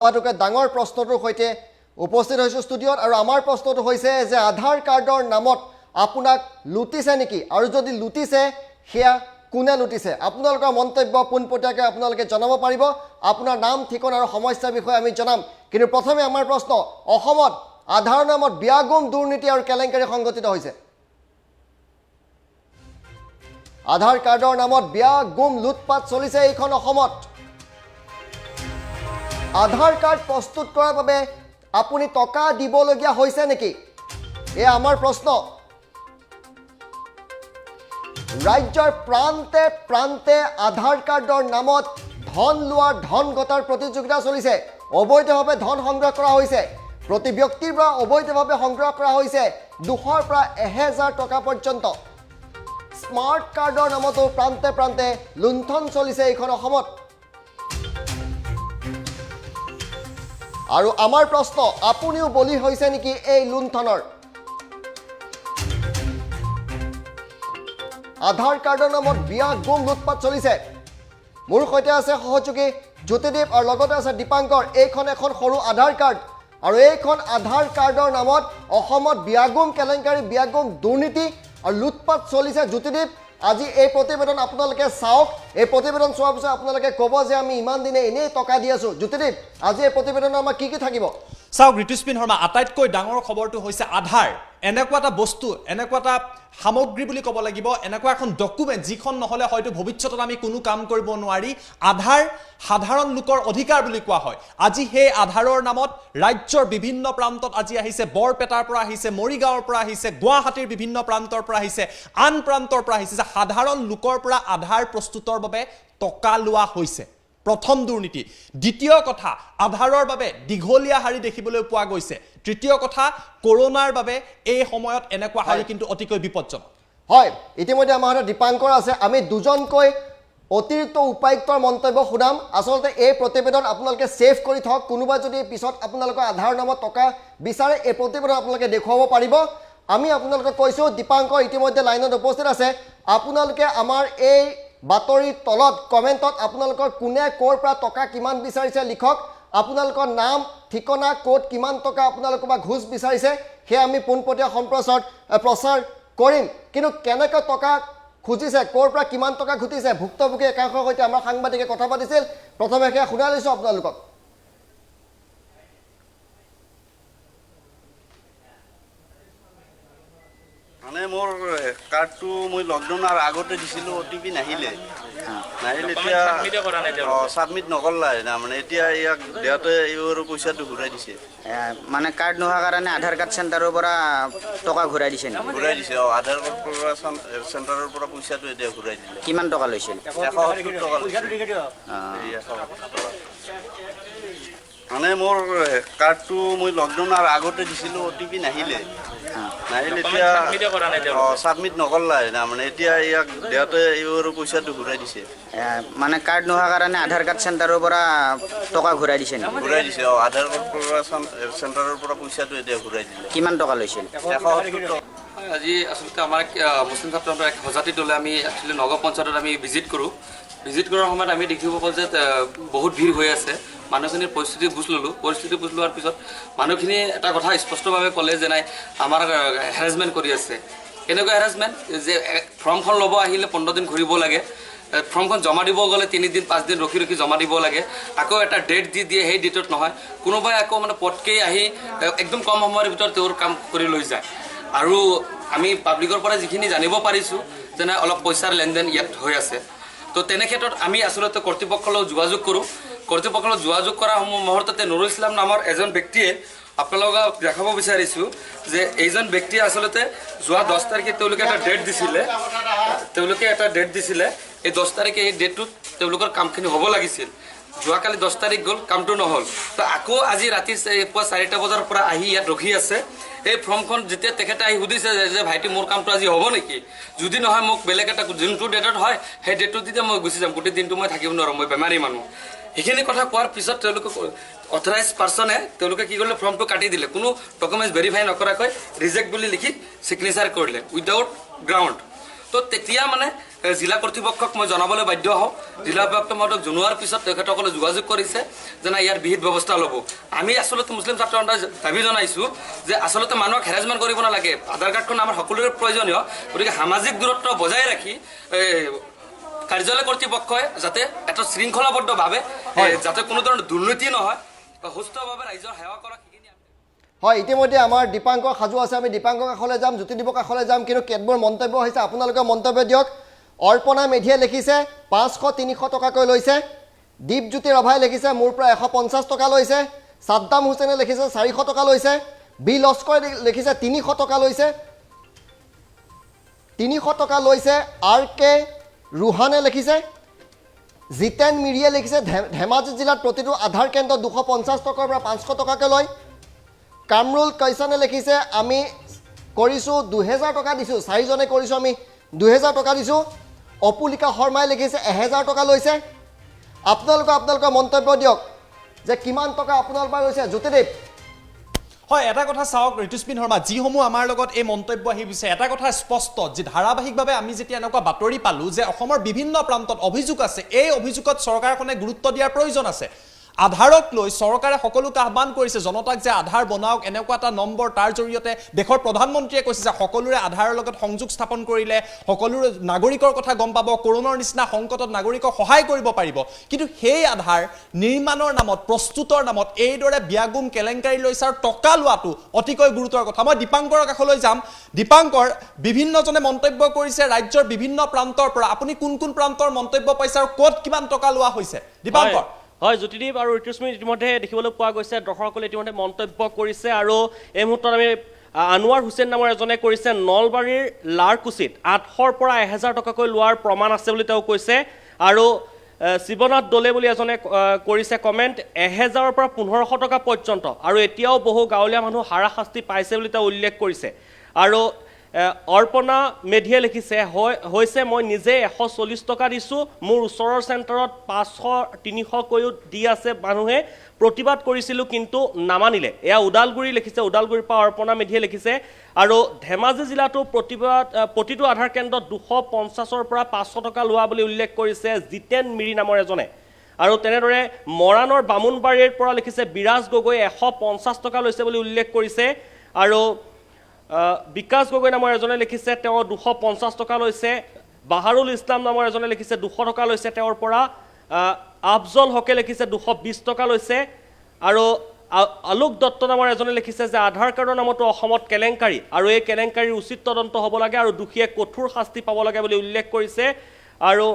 ডাঙৰ প্ৰশ্নটোৰ সৈতে উপস্থিত হৈছো ষ্টুডিঅ'ত আৰু আমাৰ প্ৰশ্নটো হৈছে যে আধাৰ কাৰ্ডৰ নামত আপোনাক লুটিছে নেকি আৰু যদি লুটিছে হেয়া কোনে লুটিছে আপোনালোকৰ মন্তব্য পোনপটীয়াকৈ আপোনালোকে জনাব পাৰিব আপোনাৰ নাম ঠিকনা আৰু সমস্যাৰ বিষয়ে আমি জনাম কিন্তু প্ৰথমে আমাৰ প্ৰশ্ন অসমত আধাৰ নামত বিয়াগুম দুৰ্নীতি আৰু কেলেংকাৰী সংগঠিত হৈছে আধাৰ কাৰ্ডৰ নামত বিয়াগুম লুটপাট চলিছে এইখন অসমত আধাৰ কাৰ্ড প্ৰস্তুত কৰাৰ বাবে আপুনি টকা দিবলগীয়া হৈছে নেকি এ আমাৰ প্ৰশ্ন ৰাজ্যৰ প্ৰান্তে প্ৰান্তে আধাৰ কাৰ্ডৰ নামত ধন লোৱাৰ ধন গটাৰ প্ৰতিযোগিতা চলিছে অবৈধভাৱে ধন সংগ্ৰহ কৰা হৈছে প্ৰতি ব্যক্তিৰ পৰা অবৈধভাৱে সংগ্ৰহ কৰা হৈছে 200 পৰা 1000 টকা পৰ্যন্ত স্মাৰ্ট কাৰ্ডৰ নামতো প্ৰান্তে প্ৰান্তে লুণ্ঠন চলিছে এইখন অসমত আৰু আমাৰ প্ৰশ্ন আপুনিও বলি হৈছে নেকি এই লুণ্ঠনৰ আধাৰ কাৰ্ডৰ নামত বিয়াগুম লুটপাট চলিছে মোৰ সৈতে আছে সহযোগী জ্যোতিদেৱ আৰু লগতে আছে দীপাংকৰ এইখন এখন সৰু আধাৰ কাৰ্ড আৰু এইখন আধাৰ কাৰ্ডৰ নামত অসমত বিয়াগুম কেলেংকাৰী বিয়াগুম দুৰ্নীতি আৰু লুটপাট চলিছে জ্যোতিদেৱ আজি এই প্ৰতিবেদন আপোনালোকে চাওক এই প্ৰতিবেদন চোৱাৰ পিছত আপোনালোকে ক'ব যে আমি ইমান দিনে এনেই টকা দি আছো জ্যোতিদেৱ আজি এই প্ৰতিবেদনৰ আমাৰ কি থাকিব চাওক ঋতুস্পিন শৰ্মা আটাইতকৈ ডাঙৰ খবৰটো হৈছে আধাৰ এনেকুৱা এটা বস্তু এনেকুৱা এটা সামগ্ৰী বুলি ক'ব লাগিব এনেকুৱা এখন ডকুমেণ্ট যিখন নহ'লে হয়তো ভৱিষ্যতত আমি কোনো কাম কৰিব নোৱাৰি আধাৰ সাধাৰণ লোকৰ অধিকাৰ বুলি কোৱা হয় আজি সেই আধাৰৰ নামত ৰাজ্যৰ বিভিন্ন প্ৰান্তত আজি আহিছে বৰপেটাৰ পৰা আহিছে মৰিগাঁৱৰ পৰা আহিছে গুৱাহাটীৰ বিভিন্ন প্ৰান্তৰ পৰা আহিছে আন প্ৰান্তৰ পৰা আহিছে যে সাধাৰণ লোকৰ পৰা আধাৰ প্ৰস্তুতৰ বাবে টকা লোৱা হৈছে প্ৰথম দুৰ্নীতি দ্বিতীয় কথা আধাৰৰ বাবে দীঘলীয়া হাৰি দেখিবলৈ পোৱা গৈছে তৃতীয় কথা কৰোনাৰ বাবে এই সময়ত এনেকুৱা হাৰি কিন্তু অতিকৈ বিপদজনক হয় ইতিমধ্যে আমাৰ দীপাংকৰ আছে আমি দুজনকৈ অতিৰিক্ত উপায়ুক্তৰ মন্তব্য শুনাম আসলতে এই প্ৰতিবেদন আপোনালোকে সেভ কৰি থওক কোনোবা যদি পিছত আপোনালোকৰ আধাৰ নামত টকা বিচাৰে এই প্ৰতিবেদন আপোনালোকে দেখুৱাব পাৰিব আমি আপোনালোকক কৈছো দীপাংকৰ ইতিমধ্যে লাইনত উপস্থিত আছে আপোনালোকে আমাৰ এই বাতৰি তলত কমেন্টত আপোনালোকৰ কোনে কোৰ পৰা টকা কিমান বিচাৰিছে লিখক আপোনালোকৰ নাম ঠিকনা কোড কিমান টকা আপোনালোকৰ বা ঘুষ বিচাৰিছে হে আমি পোনপটীয়া সম্প্ৰচাৰ প্ৰচাৰ কৰিম কিন্তু কেনেকৈ টকা খুজিছে কোৰ পৰা কিমান টকা ঘটিছে ভুক্তভোগী একাংশৰ সৈতে আমাৰ সাংবাদিকে কথা পাতিছিল প্ৰথমে হে শুনা লৈছো আপোনালোকক মানে মোৰ কাৰ্ডটো মই লকডাউনৰ আগতে দিছিলোঁ OTP নাহিলে এতিয়া ছাবমিট নকৰলা মানে এতিয়া ইয়াক দেওঁতে এইবোৰ পইচাটো ঘূৰাই দিছে মানে কাৰ্ড নোহোৱাৰ কাৰণে আধাৰ কাৰ্ড চেণ্টাৰৰ পৰা টকা ঘূৰাই দিছে ঘূৰাই দিছে আধাৰ কাৰ্ড পৰা চেণ্টাৰৰ পৰা পইচাটো এতিয়া ঘূৰাই দিলে কিমান টকা লৈছিল 170 টকা মানে মোৰ কাৰ্ডটো মই লকডাউনৰ আগতে দিছিলোঁ OTP নাহিলে এতিয়া ছাবমিট নকৰলা মানে এতিয়া ইয়াক দেওঁতে এইবোৰ পইচাটো ঘূৰাই দিছে মানে কাৰ্ড নোহোৱাৰ কাৰণে আধাৰ কাৰ্ড চেণ্টাৰৰ পৰা টকা ঘূৰাই দিছে ঘূৰাই দিছে আধাৰ কাৰ্ড পৰা চেণ্টাৰৰ পৰা পইচাটো এতিয়া ঘূৰাই দিলে কিমান টকা লৈছিল 170 টকা আজি আচলতে আমাৰ মুছলিম ছাত্ৰৰ এক সজাতি দলে আমি একচুৱেলি নগৰ পঞ্চায়তত আমি ভিজিট কৰোঁ ভিজিট কৰাৰ সময়ত আমি দেখিব পাওঁ যে বহুত ভিৰ হৈ আছে মানুহখিনিৰ পৰিস্থিতি বুজ লোৱাৰ পিছত মানুহখিনি এটা কথা স্পষ্টভাৱে ক'লে যে নাই আমাৰ হেৰাছমেণ্ট কৰি আছে কেনেকুৱা হেৰাছমেণ্ট যে ফৰ্মখন ল'ব আহিলে 15 দিন ঘূৰিব লাগে ফৰ্মখন জমা দিব গ'লে 3 দিন 5 দিন ৰখি জমা দিব লাগে আকৌ এটা ডেট দি দিয়ে সেই ডেটত নহয় কোনোবাই আকৌ মানে পটকেই আহি একদম কম সময়ৰ ভিতৰত তেওঁৰ কাম কৰি লৈ যায় আৰু আমি পাব্লিকৰ পৰা যিখিনি জানিব পাৰিছোঁ যেনে অলপ পইচাৰ লেনদেন ইয়াত হৈ আছে তো তেনে ক্ষেত্ৰত আমি আচলতে কৰ্তৃপক্ষৰ লগত যোগাযোগ কৰোঁ কৰ্তৃপক্ষৰ লগত যোগাযোগ কৰা মুহূৰ্ততে নুৰুল ইছলাম নামৰ এজন ব্যক্তিয়ে আপোনালোকক দেখাব বিচাৰিছোঁ যে এইজন ব্যক্তিয়ে আচলতে যোৱা 10 তাৰিখে তেওঁলোকে এটা ডেট দিছিলে এই 10 তাৰিখে এই ডেটটোত তেওঁলোকৰ কামখিনি হ'ব লাগিছিল যোৱাকালি 10 তাৰিখ গ'ল কামটো নহ'ল তো আকৌ আজি ৰাতি পুৱা 4টা বজাৰ পৰা আহি ইয়াত ৰখি আছে এই ফৰ্মখন যেতিয়া তেখেতে আহি সুধিছে যে ভাইটি মোৰ কামটো আজি হ'ব নেকি যদি নহয় মোক বেলেগ এটা যোনটো ডেটত হয় সেই ডেটটো দিতে মই গুচি যাম গোটেই দিনটো মই থাকিব নোৱাৰোঁ মই বেমাৰী মানুহ সেইখিনি কথা কোৱাৰ পিছত তেওঁলোকে অথৰাইজ পাৰ্চনে তেওঁলোকে কি কৰিলে ফৰ্মটো কাটি দিলে কোনো ডকুমেণ্টছ ভেৰিফাই নকৰাকৈ ৰিজেক্ট বুলি লিখি ছিগনেচাৰ কৰিলে উইদাউট গ্ৰাউণ্ড তো তেতিয়া মানে জিলা কৰ্তৃপক্ষক মই জনাবলৈ বাধ্য হওঁ। জিলা উপায়ুক্ত মহোদয়ক জনোৱাৰ পিছত তেখেতসকলে যোগাযোগ কৰিছে যে নাই ইয়াৰ বিহিত ব্যৱস্থা ল'ব। আমি আচলতে মুছলিম ছাত্ৰ সন্থাই দাবী জনাইছোঁ যে আচলতে মানুহক হেৰাচমেণ্ট কৰিব নালাগে। আধাৰ কাৰ্ডখন আমাৰ সকলোৰে প্ৰয়োজনীয়, গতিকে সামাজিক দূৰত্ব বজাই ৰাখি কাৰ্যালয় কৰ্তৃপক্ষই যাতে এটা শৃংখলাবদ্ধভাৱে যাতে কোনো ধৰণৰ দুৰ্নীতি নহয় বা সুস্থভাৱে ৰাইজৰ সেৱা কৰা সেইখিনি হয়, ইতিমধ্যে আমাৰ দীপাংকৰ সাজু আছে, আমি দীপাংকৰ কাষলৈ যাম, জ্যোতিদীপৰ কাষলৈ যাম, কিন্তু কেতবোৰ মন্তব্য হৈছে, আপোনালোকে মন্তব্য দিয়ক। অৰ্পণা মেধিয়ে লিখিছে 500-300 টকাকৈ লৈছে। দীপজ্যোতি ৰভাই লিখিছে মোৰ পৰা 150 টকা লৈছে। ছাদ্দাম হুছেইনে লিখিছে 400 টকা লৈছে। বি লস্কৰে লিখিছে 300 টকা লৈছে। 300 টকা লৈছে। আৰ কে ৰুহানে লিখিছে। জিতেন মিৰিয়ে লিখিছে ধেমাজি জিলাত প্ৰতিটো আধাৰ কেন্দ্ৰত 250 টকাৰ পৰা 500 টকাকৈ লয়। কামৰুল কৈছানে লিখিছে আমি কৰিছোঁ 2000 টকা দিছোঁ, 4জনে কৰিছোঁ আমি 2000 টকা দিছোঁ। অপুলিকা শৰ্মাই লিখিছে 1000 টকা লৈছে। আপোনালোকৰ মন্তব্য দিয়ক যে কিমান টকা আপোনালোকৰ পৰা লৈছে। জ্যোতিদীপ, হয়, এটা কথা চাওক ঋতুস্পিন শৰ্মা, যিসমূহ আমাৰ লগত এই মন্তব্য আহিছে, এটা কথা স্পষ্ট যে ধাৰাবাহিকভাৱে আমি যেতিয়া এনেকুৱা বাতৰি পালোঁ যে অসমৰ বিভিন্ন প্ৰান্তত অভিযোগ আছে, এই অভিযোগত চৰকাৰখনে গুৰুত্ব দিয়াৰ প্ৰয়োজন আছে। আধাৰক লৈ চৰকাৰে সকলোকে আহ্বান কৰিছে জনতাক যে আধাৰ বনাওক, এনেকুৱা এটা নম্বৰ, তাৰ জৰিয়তে দেশৰ প্ৰধানমন্ত্ৰীয়ে কৈছে যে সকলোৰে আধাৰৰ লগত সংযোগ স্থাপন কৰিলে সকলোৰে নাগৰিকৰ কথা গম পাব, কৰোণাৰ নিচিনা সংকটত নাগৰিকক সহায় কৰিব পাৰিব। কিন্তু সেই আধাৰ নিৰ্মাণৰ নামত, প্ৰস্তুতৰ নামত এইদৰে বিয়াগুম কেলেংকাৰী লৈছে আৰু টকা লোৱাটো অতিকৈ গুৰুতৰ কথা। মই দীপাংকৰৰ কাষলৈ যাম। দীপাংকৰ, বিভিন্নজনে মন্তব্য কৰিছে ৰাজ্যৰ বিভিন্ন প্ৰান্তৰ পৰা, আপুনি কোন কোন প্ৰান্তৰ মন্তব্য পাইছে আৰু ক'ত কিমান টকা লোৱা হৈছে? দীপাংকৰ। হয়, জ্যোতিদীপ আৰু ঋতুস্মিন ইতিমধ্যে দেখিবলৈ পোৱা গৈছে, দৰ্শকসকলে ইতিমধ্যে মন্তব্য কৰিছে। আৰু এই মুহূৰ্তত আমি আনোৱাৰ হুছেইন নামৰ এজনে কৰিছে নলবাৰীৰ লাৰকুচিত 800ৰ পৰা 1000 টকাকৈ লোৱাৰ প্ৰমাণ আছে বুলি তেওঁ কৈছে। আৰু শিৱনাথ দলে বুলি এজনে কৰিছে কমেণ্ট 1000ৰ পৰা 1500 টকা পৰ্যন্ত, আৰু এতিয়াও বহু গাঁৱলীয়া মানুহ হাৰাশাস্তি পাইছে বুলি তেওঁ উল্লেখ কৰিছে। আৰু অৰ্পণা মেধিয়ে লিখিছে হৈছে মই নিজে 140 টকা দিছোঁ, মোৰ ওচৰৰ চেণ্টাৰত 500-300কৈও দি আছে, মানুহে প্ৰতিবাদ কৰিছিলোঁ কিন্তু নামানিলে। এয়া ওদালগুৰি লিখিছে, ওদালগুৰিৰ পৰা অৰ্পণা মেধিয়ে লিখিছে। আৰু ধেমাজি জিলাতো প্ৰতিটো আধাৰ কেন্দ্ৰত 250ৰ পৰা 500 টকা লোৱা বুলি উল্লেখ কৰিছে জিতেন মিৰি নামৰ এজনে। আৰু তেনেদৰে মৰাণৰ বামুণবাৰীৰ পৰা লিখিছে বিৰাজ গগৈ 150 টকা লৈছে বুলি উল্লেখ কৰিছে। আৰু বিকাশ গগৈ নামৰ এজনে লিখিছে তেওঁ 250 টকা লৈছে। বাহাৰুল ইছলাম নামৰ এজনে লিখিছে 200 টকা লৈছে তেওঁৰ পৰা। আফজল হকে লিখিছে 220 টকা লৈছে। আৰু আলোক দত্ত নামৰ এজনে লিখিছে যে আধাৰ কাৰ্ডৰ নামতো অসমত কেলেংকাৰী, আৰু এই কেলেংকাৰীৰ উচিত তদন্ত হ'ব লাগে আৰু দোষীয়ে কঠোৰ শাস্তি পাব লাগে বুলি উল্লেখ কৰিছে। আৰু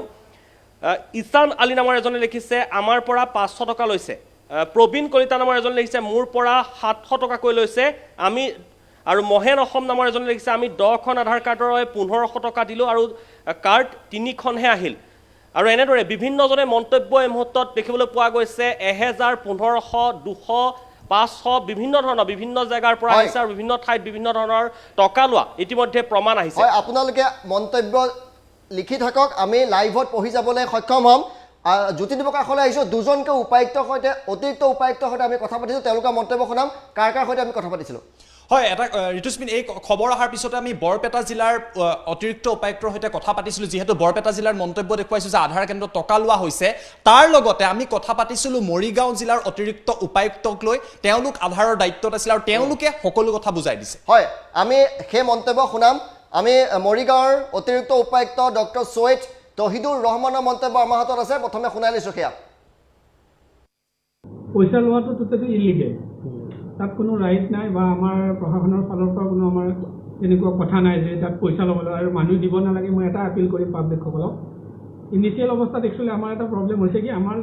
ইছান আলী নামৰ এজনে লিখিছে আমাৰ পৰা 500 টকা লৈছে। প্ৰবীণ কলিতা নামৰ এজনে লিখিছে মোৰ পৰা 700 টকাকৈ লৈছে আমি। আৰু মহেন অসম নামৰ এজনে লিখিছে আমি 10খন আধাৰ কাৰ্ডৰ 1500 টকা দিলোঁ আৰু কাৰ্ড 3খনহে আহিল। আৰু এনেদৰে বিভিন্নজনে মন্তব্য এই মুহূৰ্তত দেখিবলৈ পোৱা গৈছে। 1000, 1500, 200, 500 বিভিন্ন জেগাৰ পৰা আহিছে আৰু বিভিন্ন ঠাইত বিভিন্ন ধৰণৰ টকা লোৱা ইতিমধ্যে প্ৰমাণ আহিছে। হয়, আপোনালোকে মন্তব্য লিখি থাকক, আমি লাইভত পঢ়ি যাবলৈ সক্ষম হ'ম। জ্যোতিদীপৰ কাষলৈ আহিছোঁ। দুজনকৈ উপায়ুক্তৰ সৈতে, অতিৰিক্ত উপায়ুক্তৰ সৈতে আমি কথা পাতিছোঁ, তেওঁলোকৰ মন্তব্য শুনাম। কাৰ সৈতে আমি কথা পাতিছিলোঁ? হয়, এটা ঋতুস্মিন, এই খবৰ অহাৰ পিছতে আমি বৰপেটা জিলাৰ অতিৰিক্ত উপায়ুক্তৰ সৈতে কথা পাতিছিলোঁ, যিহেতু বৰপেটা জিলাৰ মন্তব্য দেখুৱাইছোঁ যে আধাৰ কেন্দ্ৰত টকা লোৱা হৈছে। তাৰ লগতে আমি কথা পাতিছিলোঁ মৰিগাঁও জিলাৰ অতিৰিক্ত উপায়ুক্তক লৈ, তেওঁলোক আধাৰৰ দায়িত্বত আছিল আৰু তেওঁলোকে সকলো কথা বুজাই দিছে। হয়, আমি সেই মন্তব্য শুনাম। আমি মৰিগাঁৱৰ অতিৰিক্ত উপায়ুক্ত ডক্টৰ ছৈয়দ তহিদুৰ ৰহমানৰ মন্তব্য আমাৰ হাতত আছে, প্ৰথমে শুনাই লৈছোঁ সেয়া। পইচা লোৱাটো টোটেলি ইলিগেল, তাত কোনো ৰাইট নাই বা আমাৰ প্ৰশাসনৰ ফালৰ পৰা কোনো আমাৰ তেনেকুৱা কথা নাই যে তাত পইচা ল'ব লাগে আৰু মানুহ দিব নালাগে। মই এটা আপিল কৰিম পাব্লিকসকলক, ইনিচিয়েল অৱস্থাত একচুৱেলি আমাৰ এটা প্ৰব্লেম হৈছে কি আমাৰ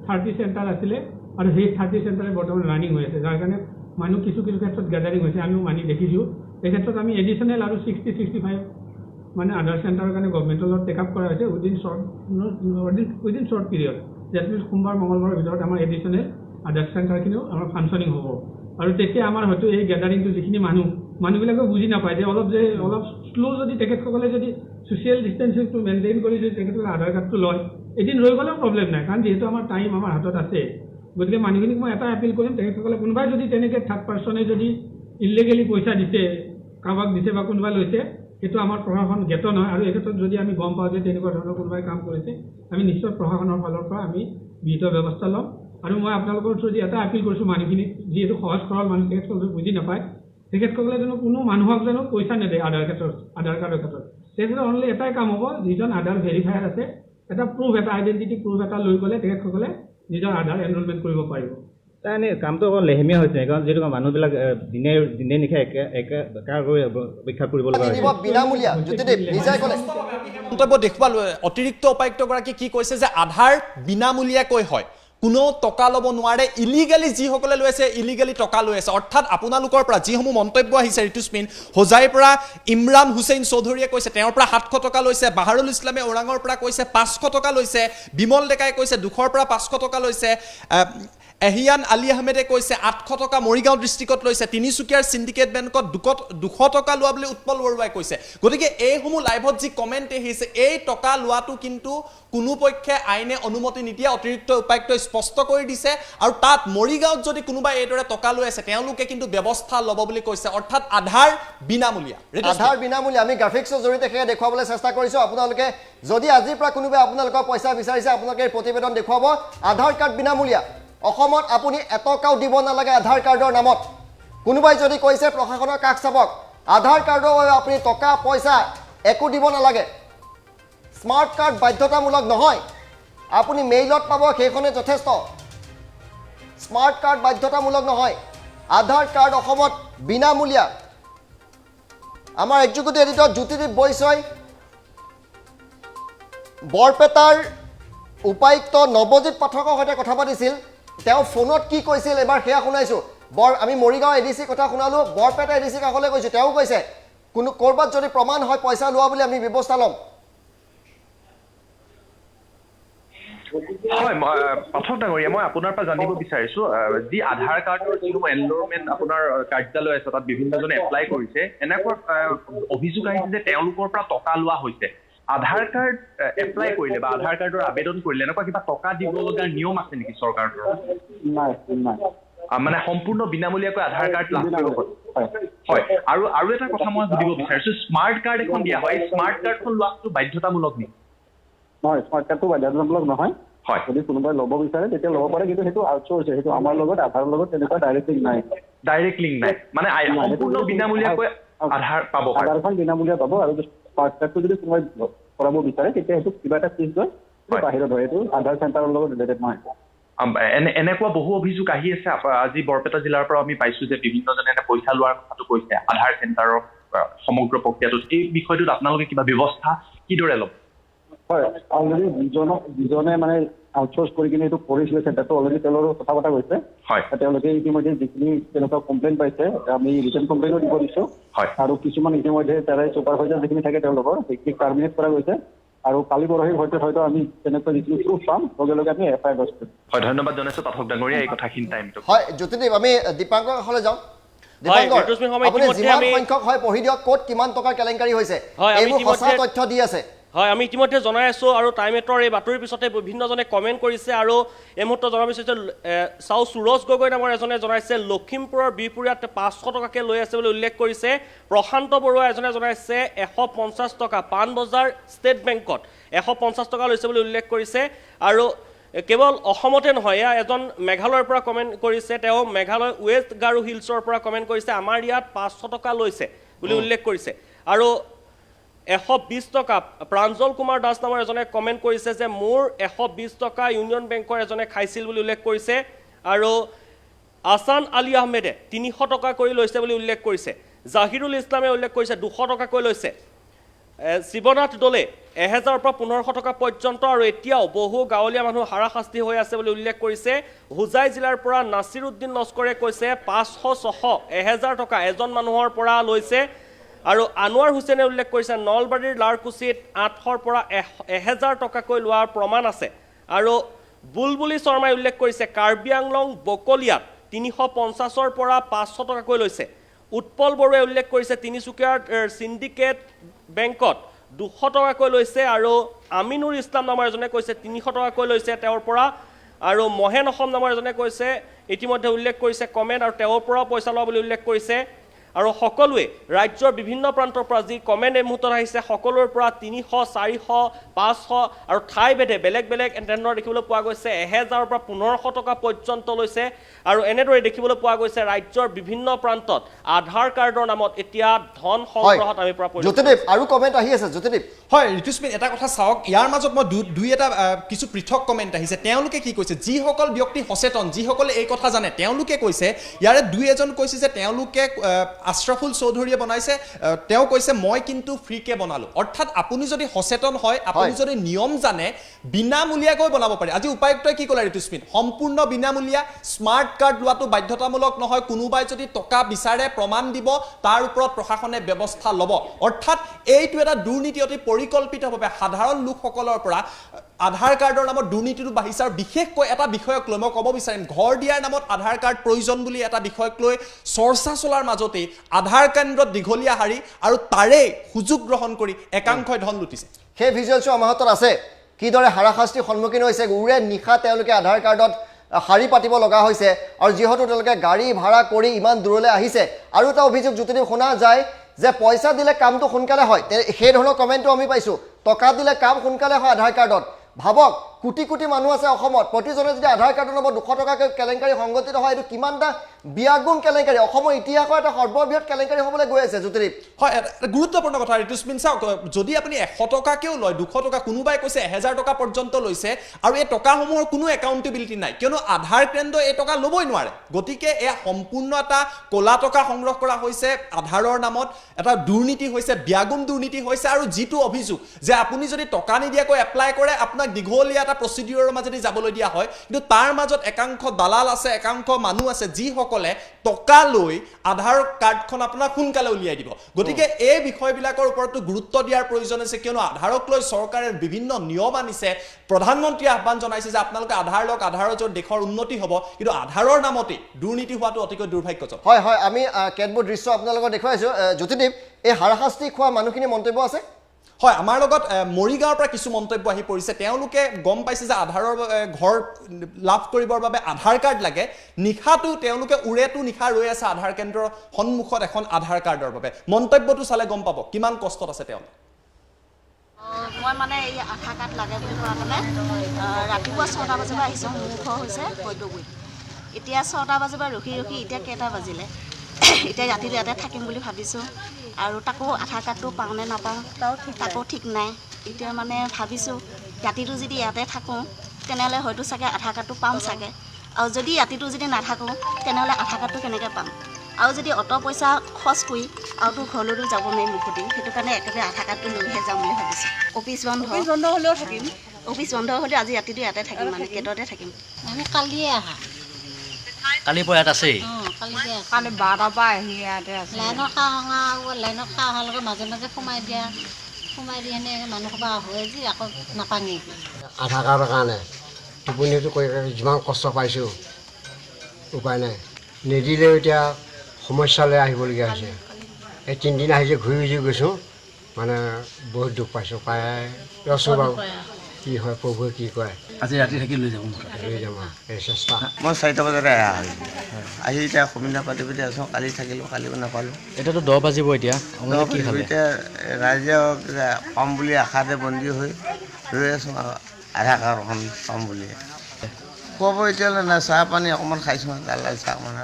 30 চেণ্টাৰ আছিলে আৰু সেই 30 চেণ্টাৰে বৰ্তমান ৰানিং হৈ আছে, যাৰ কাৰণে মানুহ কিছু ক্ষেত্ৰত গেডাৰিং হৈছে, আমিও মানি দেখিছোঁ। এই ক্ষেত্ৰত আমি এডিশ্যনেল আৰু 60-65 মানে আধাৰ চেণ্টাৰৰ কাৰণে গভমেণ্টৰ লগত টেক আপ কৰা হৈছে within short period. That means সোমবাৰ মঙলবাৰৰ ভিতৰত আমাৰ এডিশ্যনেল আধাৰ চেণ্টাৰখিনিও আমাৰ ফাংচনিং হ'ব। আৰু তেতিয়া আমাৰ হয়তো এই গেডাৰিংটো যিখিনি মানুহবিলাকে বুজি নাপায় যে অলপ শ্ল' যদি তেখেতসকলে যদি ছ'চিয়েল ডিষ্টেঞ্চিংটো মেইনটেইন কৰি যদি তেখেতসকলে আধাৰ কাৰ্ডটো লয়, এদিন ৰৈ গ'লেও প্ৰব্লেম নাই, কাৰণ যিহেতু আমাৰ টাইম আমাৰ হাতত আছে। গতিকে মানুহখিনিক মই এটা এপিল কৰিম, তেখেতসকলে কোনোবাই যদি তেনেকৈ থাৰ্ড পাৰ্চনে যদি ইলিগেলি পইচা দিছে, কাৰোবাক দিছে বা কোনোবাই লৈছে, সেইটো আমাৰ প্ৰশাসন জ্ঞাত নহয় আৰু এই ক্ষেত্ৰত যদি আমি গম পাওঁ যে তেনেকুৱা ধৰণৰ কোনোবাই কাম কৰিছে আমি নিশ্চয় প্ৰশাসনৰ ফালৰ পৰা আমি বিহিত ব্যৱস্থা ল'ম আৰু মই আপোনালোকৰ ওচৰত এটা আপিল কৰিছোঁ মানুহখিনিক যিহেতু সহজ সৰল মানুহ তেখেতসকলে বুজি নাপায় তেখেতসকলে যেন কোনো মানুহক যেন পইচা নেদেয় আধাৰ কাৰ্ডৰ ক্ষেত্ৰত তেখেতৰ অনলি এটাই কাম হ'ব যিজন আধাৰ ভেৰিফায়াৰ আছে এটা প্ৰুফ এটা আইডেণ্টিটি প্ৰুফ এটা লৈ গ'লে তেখেতসকলে নিজৰ আধাৰ এনৰোলমেণ্ট কৰিব পাৰিব তাৰ এনেই কামটো অকণ লেহেমীয়া হৈছে কাৰণ যিহেতু মানুহবিলাক দিনে নিশা একেকাৰকৈ অপেক্ষা কৰিব লগা হৈছে বিনামূলীয়া জ্যোতিদীপ নিজে ক'লে মন্তব্য দেখুৱালো অতিৰিক্ত উপায়ুক্তগৰাকী কি কৈছে যে আধাৰ বিনামূলীয়াকৈ হয় কোনো টকা ল'ব নোৱাৰে ইলিগেলি যিসকলে লৈ আছে ইলিগেলি টকা লৈ আছে অৰ্থাৎ আপোনালোকৰ পৰা যিসমূহ মন্তব্য আহিছে ঋতুস্মিন হোজাইৰ পৰা ইমৰান হুছেইন চৌধুৰীয়ে কৈছে তেওঁৰ পৰা 700 টকা লৈছে বাহাৰুল ইছলামে ওৰাঙৰ পৰা কৈছে 500 টকা লৈছে বিমল ডেকাই কৈছে 200ৰ পৰা 500 টকা লৈছে এহিয়ান আলী আহমেদে কৈছে 800 টকা মৰিগাঁও ডিষ্ট্ৰিক্টত লৈছে তিনিচুকীয়াৰ সিন্ডিকেট বেংকত 200 টকা লোৱা বুলি উৎপল বৰুৱাই কৈছে গতিকে এইসমূহ লাইভত যি কমেণ্ট আহিছে এই টকা লোৱাটো কিন্তু কোনো পক্ষে আইনে অনুমতি নিদিয়ে অতিৰিক্ত উপায়ুক্তই স্পষ্ট কৰি দিছে আৰু তাত মৰিগাঁৱত যদি কোনোবা এইদৰে টকা লৈ আছে তেওঁলোকে কিন্তু ব্যৱস্থা ল'ব বুলি কৈছে অৰ্থাৎ আধাৰ বিনামূলীয়া আমি গ্ৰাফিক্সৰ জৰিয়তে সেয়া দেখুৱাবলৈ চেষ্টা কৰিছোঁ আপোনালোকে যদি আজিৰ পৰা কোনোবাই আপোনালোকৰ পইচা বিচাৰিছে আপোনালোকে এই প্ৰতিবেদন দেখুৱাব আধাৰ কাৰ্ড বিনামূলীয়া অসমত আপুনি এটকাও দিব নালাগে আধাৰ কাৰ্ডৰ নামত কোনোবাই যদি কৈছে প্ৰশাসনৰ কাষ চাবক আধাৰ কাৰ্ডৰ বাবে আপুনি টকা পইচা একো দিব নালাগে স্মাৰ্ট কাৰ্ড বাধ্যতামূলক নহয় আপুনি মেইলত পাব সেইখনে যথেষ্ট স্মাৰ্ট কাৰ্ড বাধ্যতামূলক নহয় আধাৰ কাৰ্ড অসমত বিনামূলীয়া আমাৰ এক্সিকিউটিভ এডিটৰ জ্যোতিদীপ বৈছই বৰপেটাৰ উপায়ুক্ত নৱজিৎ পাঠকৰ সৈতে কথা পাতিছিল তেওঁ ফোনত কি কৈছিল এবাৰ সেয়া শুনাইছোঁ আমি মৰিগাঁও এডিচি কথা শুনালোঁ বৰপেটা এডিচি কাষলৈ কৈছোঁ তেওঁ কৈছে কোনো ক'ৰবাত যদি প্ৰমাণ হয় পইচা লোৱা বুলি আমি ব্যৱস্থা ল'ম হয় পাঠক ডাঙৰীয়া মই আপোনাৰ পৰা জানিব বিচাৰিছোঁ যি আধাৰ কাৰ্ডৰ যিটো এনৰোলমেণ্ট আপোনাৰ কাৰ্যালয় আছে তাত বিভিন্নজনে এপ্লাই কৰিছে এনেকুৱা অভিযোগ আহিছে যে তেওঁলোকৰ পৰা টকা লোৱা হৈছে আধাৰ কাৰ্ড এপ্লাই কৰিলে বা আধাৰ কাৰ্ডৰ আবেদন কৰিলে এনেকুৱা কিবা টকা দিব লগা নিয়ম আছে নেকি চৰকাৰৰ পৰা মানে সম্পূৰ্ণ বিনামূলীয়াকৈ আধাৰ কাৰ্ড লাভ কৰিব হয় আৰু এটা কথা মই সুধিব বিচাৰিছোঁ স্মাৰ্ট কাৰ্ড এখন দিয়া হয় স্মাৰ্ট কাৰ্ডখন লোৱাটো বাধ্যতামূলক নেকি নহয় স্মাৰ্ট কাৰ্ডটো বাধ্যতামূলক নহয় হয় যদি কোনোবাই ল'ব বিচাৰে তেতিয়া ল'ব পাৰে কিন্তু সেইটো আউটচোৰ্চ সেইটো আমাৰ লগত আধাৰৰ লগত তেনেকুৱা ডাইৰেক্ট লিংক নাই মানে সম্পূৰ্ণ বিনামূলীয়াকৈ আধাৰ পাব আধাৰখন বিনামূলীয়া পাব আৰু স্মাৰ্ট কাৰ্ডটো যদি কোনোবাই কৰাব বিচাৰে তেতিয়া সেইটো কিবা এটা ফিজ লয় বাহিৰত হয় এইটো আধাৰ চেণ্টাৰৰ লগত ৰিলেটেড নহয় এনেকুৱা বহু অভিযোগ আহি আছে আজি বৰপেটা জিলাৰ পৰা আমি পাইছোঁ যে বিভিন্নজনে পইচা লোৱাৰ কথাটো কৈছে আধাৰ চেণ্টাৰৰ সমগ্ৰ প্ৰক্ৰিয়াটোত এই বিষয়টোত আপোনালোকে কিবা ব্যৱস্থা কিদৰে ল'ব হয় অলৰেডি যিজনে মানে আউটচোৰ্চ কৰি কিনে এইটো কৰিছিলে চেণ্টাৰটো অলৰেডি তেওঁলোকৰ কথা পতা গৈছে হয় তেওঁলোকে ইতিমধ্যে যিখিনি তেনেকুৱা কমপ্লেইন পাইছে আমি ৰিটাৰ্ণ কমপ্লেইনো দিব দিছোঁ হয় আৰু কিছুমান ইতিমধ্যে তাৰে ছুপাৰভাইজাৰ যিখিনি থাকে তেওঁলোকৰ সেইখিনি টাৰ্মিনেট কৰা গৈছে আৰু কালি পৰহি হয়তো আমি তেনেকুৱা যিখিনি প্ৰুফ পাম লগে লগে আমি এফআইআৰ কৰিছোঁ হয় ধন্যবাদ জনাইছোঁ পাঠক ডাঙৰীয়া এই কথাখিনি টাইমটো হয় জ্যোতিদীপ আমি দীপাংকৰ কাষলৈ যাওঁ আপুনি যিমান সংখ্যক হয় পঢ়ি দিয়ক ক'ত কিমান টকাৰ কেলেংকাৰী হৈছে এইবোৰ সঁচা তথ্য দি আছে হয় আমি ইতিমধ্যে জনাই আছোঁ আৰু টাইম এটৰ এই বাতৰিৰ পিছতে বিভিন্নজনে কমেণ্ট কৰিছে আৰু এই মুহূৰ্তত জনাব বিচাৰিছে চাও সুৰজ গগৈ নামৰ এজনে জনাইছে লখিমপুৰৰ বিহপুৰীয়াত 500 টকাকৈ লৈ আছে বুলি উল্লেখ কৰিছে প্ৰশান্ত বৰুৱা এজনে জনাইছে 150 টকা পাণবজাৰ ষ্টেট বেংকত 150 টকা লৈছে বুলি উল্লেখ কৰিছে আৰু কেৱল অসমতে নহয় এয়া এজন মেঘালয়ৰ পৰা কমেণ্ট কৰিছে তেওঁ মেঘালয় ৱেষ্ট গাৰো হিলছৰ পৰা কমেণ্ট কৰিছে আমাৰ ইয়াত 500 টকা লৈছে বুলি উল্লেখ কৰিছে আৰু 120 টকা প্ৰাঞ্জল কুমাৰ দাস নামৰ এজনে কমেণ্ট কৰিছে যে মোৰ 120 টকা ইউনিয়ন বেংকৰ এজনে খাইছিল বুলি উল্লেখ কৰিছে আৰু আসান আলী আহমেদে 300 টকা কৰি লৈছে বুলি উল্লেখ কৰিছে জাহিৰুল ইছলামে উল্লেখ কৰিছে 200 টকাকৈ লৈছে শিৱনাথ দলে 1000 পৰা 1500 টকা পৰ্যন্ত আৰু এতিয়াও বহু গাঁৱলীয়া মানুহ হাৰাশাস্তি হৈ আছে বুলি উল্লেখ কৰিছে হোজাই জিলাৰ পৰা নাছিৰুদ্দিন লস্কৰে কৈছে 500 600 1000 টকা এজন মানুহৰ পৰা লৈছে আৰু আনোৱাৰ হুছেইনে উল্লেখ কৰিছে নলবাৰীৰ লাৰকুচিত 800ৰ পৰা 1000 টকাকৈ লোৱাৰ প্ৰমাণ আছে আৰু বুলবুলি শৰ্মাই উল্লেখ কৰিছে কাৰ্বি আংলং বকলিয়াত 350ৰ পৰা 500 টকাকৈ লৈছে উৎপল বৰুৱাই উল্লেখ কৰিছে তিনিচুকীয়াৰ সিন্ডিকেট বেংকত 200 টকাকৈ লৈছে আৰু আমিনুৰ ইছলাম নামৰ এজনে কৈছে 300 টকাকৈ লৈছে তেওঁৰ পৰা আৰু মহেন অসম নামৰ এজনে কৈছে ইতিমধ্যে উল্লেখ কৰিছে কমেণ্ট আৰু তেওঁৰ পৰা পইচা লোৱা বুলি উল্লেখ কৰিছে আৰু সকলোৱে ৰাজ্যৰ বিভিন্ন প্ৰান্তৰ পৰা যি কমেণ্ট এই মুহূৰ্তত আহিছে সকলোৰে পৰা 300 400 500 আৰু ঠাই ভেদে বেলেগ বেলেগ এনেধৰণৰ দেখিবলৈ পোৱা গৈছে 1000ৰ পৰা 1500 টকা পৰ্যন্ত লৈছে আৰু এনেদৰে দেখিবলৈ পোৱা গৈছে ৰাজ্যৰ বিভিন্ন প্ৰান্তত আধাৰ কাৰ্ডৰ নামত এতিয়া ধন সংগ্ৰহত আমি পৰা জ্যোতিদীপ আৰু কমেণ্ট আহি আছে জ্যোতিদীপ হয় ঋতুস্মিন এটা কথা চাওক ইয়াৰ মাজত মই দুই এটা কিছু পৃথক কমেণ্ট আহিছে তেওঁলোকে কি কৈছে যিসকল ব্যক্তি সচেতন যিসকলে এই কথা জানে তেওঁলোকে কৈছে ইয়াৰে দুই এজন কৈছে যে তেওঁলোকে আশৰাফুল চৌধুৰীয়ে বনাইছে তেওঁ কৈছে মই কিন্তু ফ্ৰীকে বনালো অৰ্থাৎ আপুনি যদি সচেতন হয় আপুনি যদি নিয়ম জানে বিনামূলীয়াকৈ বনাব পাৰে আজি উপায়ুক্তই কি ক'লে ঋতুস্মিন সম্পূৰ্ণ বিনামূলীয়া স্মাৰ্ট কাৰ্ড লোৱাটো বাধ্যতামূলক নহয় কোনোবাই যদি টকা বিচাৰে প্ৰমাণ দিব তাৰ ওপৰত প্ৰশাসনে ব্যৱস্থা ল'ব অৰ্থাৎ এইটো এটা দুৰ্নীতি অতি পৰিকল্পিতভাৱে সাধাৰণ লোকসকলৰ পৰা আধাৰ কাৰ্ডৰ নামত দুৰ্নীতিটো বাঢ়িছে আৰু বিশেষকৈ এটা বিষয়ক লৈ মই ক'ব বিচাৰিম ঘৰ দিয়াৰ নামত আধাৰ কাৰ্ড প্ৰয়োজন বুলি এটা বিষয়ক লৈ চৰ্চা চলাৰ মাজতেই আধাৰ কেন্দ্ৰত দীঘলীয়া শাৰী আৰু তাৰে সুযোগ গ্ৰহণ কৰি একাংশই ধন লুটিছে সেই ভিজুৱেলছো আমাৰ হাতত আছে কিদৰে হাৰাশাস্তিৰ সন্মুখীন হৈছে উৰে নিশা তেওঁলোকে আধাৰ কাৰ্ডত শাৰী পাতিব লগা হৈছে আৰু যিহেতু তেওঁলোকে গাড়ী ভাড়া কৰি ইমান দূৰলৈ আহিছে আৰু এটা অভিযোগ যদি শুনা যায় যে পইচা দিলে কামটো সোনকালে হয় সেই ধৰণৰ কমেণ্টটো আমি পাইছোঁ টকা দিলে কাম সোনকালে হয় আধাৰ কাৰ্ডত ভাবক কোটি কোটি মানুহ আছে অসমত প্ৰতিজনে যদি আধাৰ কাৰ্ডৰ নামত 200 টকাকৈ কেলেংকাৰী সংগঠিত হয় এইটো কিমানটা বিয়াগুণ কেলেংকাৰী অসমৰ ইতিহাসৰ এটা সৰ্ববৃহৎ কেলেংকাৰী হ'বলৈ গৈ আছে জ্যোতিদীপ হয় গুৰুত্বপূৰ্ণ কথা ঋতুস্মিন চাওক যদি আপুনি 100 টকাকেও লয় 200 টকা কোনোবাই কৈছে 1000 টকা পৰ্যন্ত লৈছে আৰু এই টকাসমূহৰ কোনো একাউণ্টেবিলিটি নাই কিয়নো আধাৰ কেন্দ্ৰই এই টকা ল'বই নোৱাৰে গতিকে এয়া সম্পূৰ্ণ এটা ক'লা টকা সংগ্ৰহ কৰা হৈছে আধাৰৰ নামত এটা দুৰ্নীতি হৈছে বিয়াগুণ দুৰ্নীতি হৈছে আৰু যিটো অভিযোগ যে আপুনি যদি টকা নিদিয়াকৈ এপ্লাই কৰে আপোনাক দীঘলীয়া এটা প্ৰচিডিউৰৰ মাজেদি যাবলৈ দিয়া হয় কিন্তু তাৰ মাজত একাংশ দালাল আছে একাংশ মানুহ আছে যিসকলে টকা লৈ আধাৰ কাৰ্ডখন আপোনাক সোনকালে উলিয়াই দিব গতিকে এই বিষয়বিলাকৰ ওপৰতো গুৰুত্ব দিয়াৰ প্ৰয়োজন আছে কিয়নো আধাৰক লৈ চৰকাৰে বিভিন্ন নিয়ম আনিছে প্ৰধানমন্ত্ৰীয়ে আহ্বান জনাইছে যে আপোনালোকে আধাৰ লওক আধাৰৰ য'ত দেশৰ উন্নতি হ'ব কিন্তু আধাৰৰ নামতে দুৰ্নীতি হোৱাটো অতিকৈ দুৰ্ভাগ্যজনক হয় হয় আমি কেতবোৰ দৃশ্য আপোনালোকক দেখুৱাইছোঁ জ্যোতিদীপ এই হাৰাশাস্তি খোৱা মানুহখিনি মন্তব্য আছে হয় আমাৰ লগত মৰিগাঁৱৰ পৰা কিছু মন্তব্য আহি পৰিছে তেওঁলোকে গম পাইছে যে আধাৰৰ ঘৰ লাভ কৰিবৰ বাবে আধাৰ কাৰ্ড লাগে নিশাটো তেওঁলোকে উৰেটো নিশা ৰৈ আছে আধাৰ কেন্দ্ৰৰ সন্মুখত এখন আধাৰ কাৰ্ডৰ বাবে মন্তব্যটো চালে গম পাব কিমান কষ্টত আছে তেওঁলোক মই মানে এই আধাৰ কাৰ্ড লাগে বুলি কোৱা কাৰণে ৰাতিপুৱা 6টা বজাৰ পৰা আহিছোঁ মুখ হৈছে বৈদ্যগুৰিত এতিয়া 6টা বজাৰ পৰা ৰখি ৰখি এতিয়া কেইটা বাজিলে এতিয়া ৰাতিটো ইয়াতে থাকিম বুলি ভাবিছোঁ আৰু তাকো আধাৰ কাৰ্ডটো পাওঁ নে নাপাওঁ তাকো ঠিক নাই এতিয়া মানে ভাবিছোঁ ৰাতিটো যদি ইয়াতে থাকোঁ তেনেহ'লে হয়তো চাগে আধাৰ কাৰ্ডটো পাম চাগে আৰু যদি ৰাতিটো যদি নাথাকোঁ তেনেহ'লে আধাৰ কাৰ্ডটো কেনেকৈ পাম আৰু যদি অট' পইচা খৰচ কৰি আৰুতো ঘৰলৈতো যাব নোৱাৰিম মুখতি সেইটো কাৰণে একেবাৰে আধাৰ কাৰ্ডটো লৈহে যাম বুলি ভাবিছোঁ অফিচ বন্ধ হ'লেও থাকিম অফিচ বন্ধ হ'লেও আজি ৰাতিটো ইয়াতে থাকিম মানে গেটতে থাকিম আমি কালিয়ে আহা কালিৰ পৰা ইয়াত আছেই কালি 12টাৰ পৰা আহি ইয়াতে আছে লাইনৰ খা অহালৈকে মাজে মাজে সোমাই দি সেনে মানুহ সোপা হৈ যি আকৌ নাপাঙি আধাৰ কাৰ্ডৰ কাৰণে টোপনিটো কৰি যিমান কষ্ট পাইছোঁ উপায় নাই নিদিলেও এতিয়া সমস্যালৈ আহিবলগীয়া হৈছে এই 3 দিন আহি যে ঘূৰি গৈছোঁ মানে বহুত দুখ পাইছোঁ পাই আছোঁ বাৰু কি হয় প্ৰভুৱে কি কয় আজি ৰাতি থাকি লৈ যাম এই চেষ্টা মই 4টা বজাতে আহি এতিয়া সুবিধা পাতি পাতি আছোঁ কালি থাকিলোঁ কালিও নাপালোঁ এতিয়াতো 10 বাজিব এতিয়া এতিয়া ৰাইজে পাম বুলি আশাতে বন্দী হৈ ৰৈ আছোঁ আধাৰ কাৰ্ডখন পাম বুলি খোৱাব এতিয়ালৈ নাই চাহ পানী অকণমান খাইছোঁ তালৈ চাহ মানে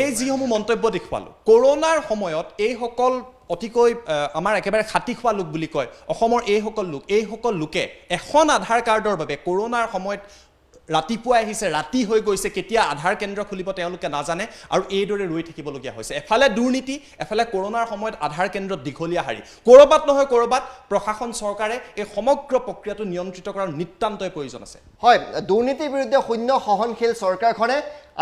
এই যিসমূহ মন্তব্য দেখুৱালোঁ কৰোণাৰ সময়ত এইসকল অতিকৈ আমাৰ একেবাৰে খাটি খোৱা লোক বুলি কয় অসমৰ এইসকল লোকে এখন আধাৰ কাৰ্ডৰ বাবে কৰোণাৰ সময়ত ৰাতিপুৱাই আহিছে ৰাতি হৈ গৈছে কেতিয়া আধাৰ কেন্দ্ৰ খুলিব তেওঁলোকে নাজানে আৰু এইদৰে ৰৈ থাকিবলগীয়া হৈছে এফালে দুৰ্নীতি এফালে কৰোণাৰ সময়ত আধাৰ কেন্দ্ৰত দীঘলীয়া শাৰী ক'ৰবাত নহয় ক'ৰবাত প্ৰশাসন চৰকাৰে এই সমগ্ৰ প্ৰক্ৰিয়াটো নিয়ন্ত্ৰিত কৰাৰ নিতান্তই প্ৰয়োজন আছে হয় দুৰ্নীতিৰ বিৰুদ্ধে শূন্য সহনশীল চৰকাৰখনে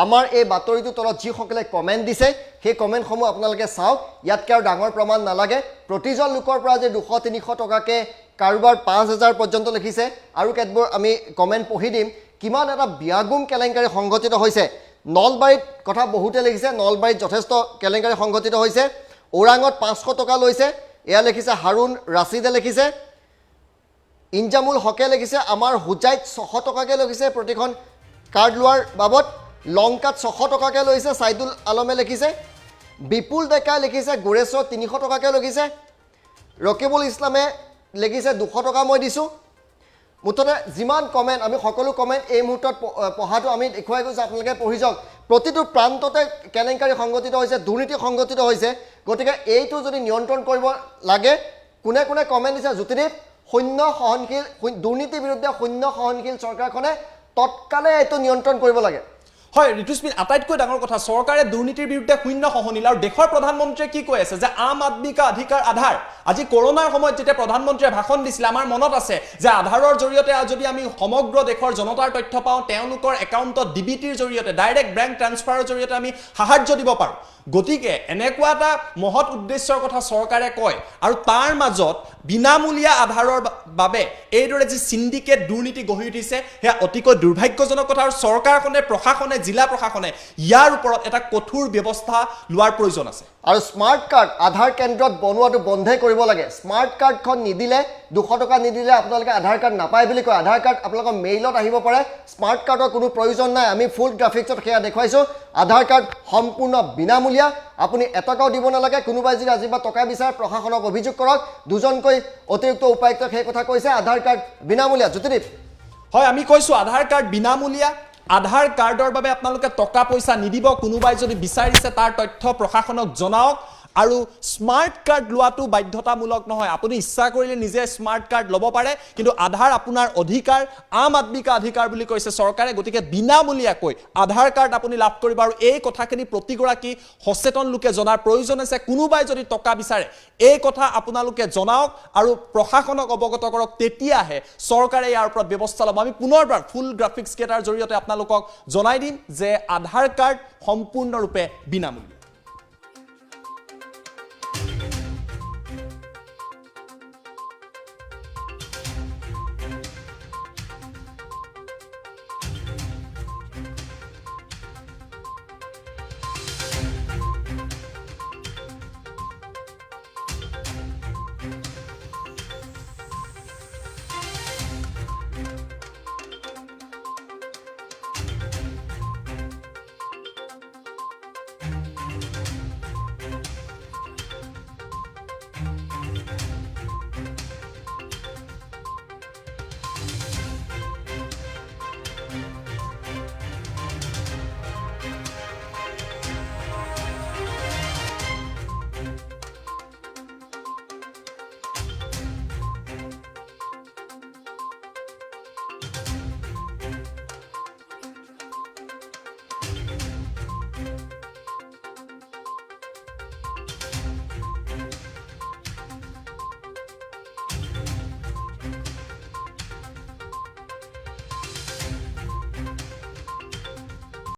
আমাৰ এই বাতৰিটোৰ তলত যিসকলে কমেণ্ট দিছে সেই কমেণ্টসমূহ আপোনালোকে চাওক ইয়াতকৈ আৰু ডাঙৰ প্ৰমাণ নালাগে প্ৰতিজন লোকৰ পৰা যে 200-300 টকাকৈ কাৰোবাৰ 5000 পৰ্যন্ত লিখিছে আৰু কেতবোৰ আমি কমেণ্ট পঢ়ি দিম কিমান এটা বিয়াগুণ কেলেংকাৰী সংঘটিত হৈছে নলবাৰীত কথা বহুতে লিখিছে নলবাৰীত যথেষ্ট কেলেংকাৰী সংঘটিত হৈছে ওৰাঙত 500 টকা লৈছে এয়া লিখিছে হাৰুণ ৰাছিদে লিখিছে ইনজামুল হকে লিখিছে আমাৰ হুজাইত 600 টকাকৈ লিখিছে প্ৰতিখন কাৰ্ড লোৱাৰ বাবদ লংকাত 600 টকাকৈ লৈছে সাইদুল আলমে লিখিছে বিপুল ডেকাই লিখিছে গোৰেশ্বৰ 300 টকাকৈ লিখিছে ৰকিবুল ইছলামে লিখিছে 200 টকা মই দিছোঁ মুঠতে যিমান কমেণ্ট আমি সকলো কমেণ্ট এই মুহূৰ্তত পঢ়াটো আমি দেখুৱাই গৈছোঁ আপোনালোকে পঢ়ি যাওক প্ৰতিটো প্ৰান্ততে কেলেংকাৰী সংগঠিত হৈছে দুৰ্নীতি সংগঠিত হৈছে গতিকে এইটো যদি নিয়ন্ত্ৰণ কৰিব লাগে কোনে কোনে কমেণ্ট দিছে জ্যোতিদীপ শূন্য সহনশীল দুৰ্নীতিৰ বিৰুদ্ধে শূন্য সহনশীল চৰকাৰখনে তৎকালে এইটো নিয়ন্ত্ৰণ কৰিব লাগে হয় ঋতুস্মিন আটাইতকৈ ডাঙৰ কথা চৰকাৰে দুৰ্নীতিৰ বিৰুদ্ধে শূন্য সহনীল আৰু দেশৰ প্ৰধানমন্ত্ৰীয়ে কি কৈ আছে যে আম আদমি কা অধিকাৰ আধাৰ আজি কৰোনাৰ সময়ত যেতিয়া প্ৰধানমন্ত্ৰীয়ে ভাষণ দিছিলে আমাৰ মনত আছে যে আধাৰৰ জৰিয়তে যদি আমি সমগ্ৰ দেশৰ জনতাৰ তথ্য পাওঁ তেওঁলোকৰ একাউণ্টত ডিবিটিৰ জৰিয়তে ডাইৰেক্ট বেংক ট্ৰান্সফাৰৰ জৰিয়তে আমি সাহায্য দিব পাৰোঁ গতিকে এনেকুৱা এটা মহৎ উদ্দেশ্যৰ কথা চৰকাৰে কয় আৰু তাৰ মাজত বিনামূলীয়া আধাৰৰ বাবে এইদৰে যি সিন্ডিকেট দুৰ্নীতি গঢ়ি উঠিছে সেয়া অতিকৈ দুৰ্ভাগ্যজনক কথা আৰু চৰকাৰখনে প্ৰশাসনে জিলা প্ৰশাসনে ইয়াৰ ওপৰত এটা কঠোৰ ব্যৱস্থা লোৱাৰ প্ৰয়োজন আছে আৰু স্মাৰ্ট কাৰ্ড আধাৰ কেন্দ্ৰত বনোৱাটো বন্ধই কৰিব লাগে স্মাৰ্ট কাৰ্ডখন নিদিলে 200 টকা নিদিলে আপোনালোকে আধাৰ কাৰ্ড নাপায় বুলি কয় আধাৰ কাৰ্ড আপোনালোকৰ মেইলত আহিব পাৰে স্মাৰ্ট কাৰ্ডৰ কোনো প্ৰয়োজন নাই আমি ফুল গ্ৰাফিক্সত সেয়া দেখুৱাইছোঁ আধাৰ কাৰ্ড সম্পূৰ্ণ বিনামূলীয়া আপুনি এটকাও দিব নালাগে কোনোবাই যদি আজি বা টকা বিচাৰে প্ৰশাসনক অভিযোগ কৰক দুজনকৈ অতিৰিক্ত উপায়ুক্তক সেই কথা কৈছে আধাৰ কাৰ্ড বিনামূলীয়া জ্যোতিদীপ হয় আমি কৈছোঁ আধাৰ কাৰ্ড বিনামূলীয়া আধাৰ কাৰ্ডৰ বাবে আপোনালোকে টকা পইচা নিদিব কোনোবাই যদি বিচাৰিছে তাৰ তথ্য প্ৰশাসনক জনাওক আৰু স্মাৰ্ট কাৰ্ড লোৱাটো বাধ্যতামূলক নহয় আপুনি ইচ্ছা কৰিলে নিজে স্মাৰ্ট কাৰ্ড ল'ব পাৰে কিন্তু আধাৰ আপোনাৰ অধিকাৰ আম আদমি কা অধিকাৰ বুলি কৈছে চৰকাৰে গতিকে বিনামূলীয়াকৈ আধাৰ কাৰ্ড আপুনি লাভ কৰিব আৰু এই কথাখিনি প্ৰতিগৰাকী সচেতন লোকে জনাৰ প্ৰয়োজন আছে কোনোবাই যদি টকা বিচাৰে এই কথা আপোনালোকে জনাওক আৰু প্ৰশাসনক অৱগত কৰক তেতিয়াহে চৰকাৰে ইয়াৰ ওপৰত ব্যৱস্থা ল'ব আমি পুনৰবাৰ ফুল গ্ৰাফিক্স কেটাৰ জৰিয়তে আপোনালোকক জনাই দিম যে আধাৰ কাৰ্ড সম্পূৰ্ণৰূপে বিনামূলীয়া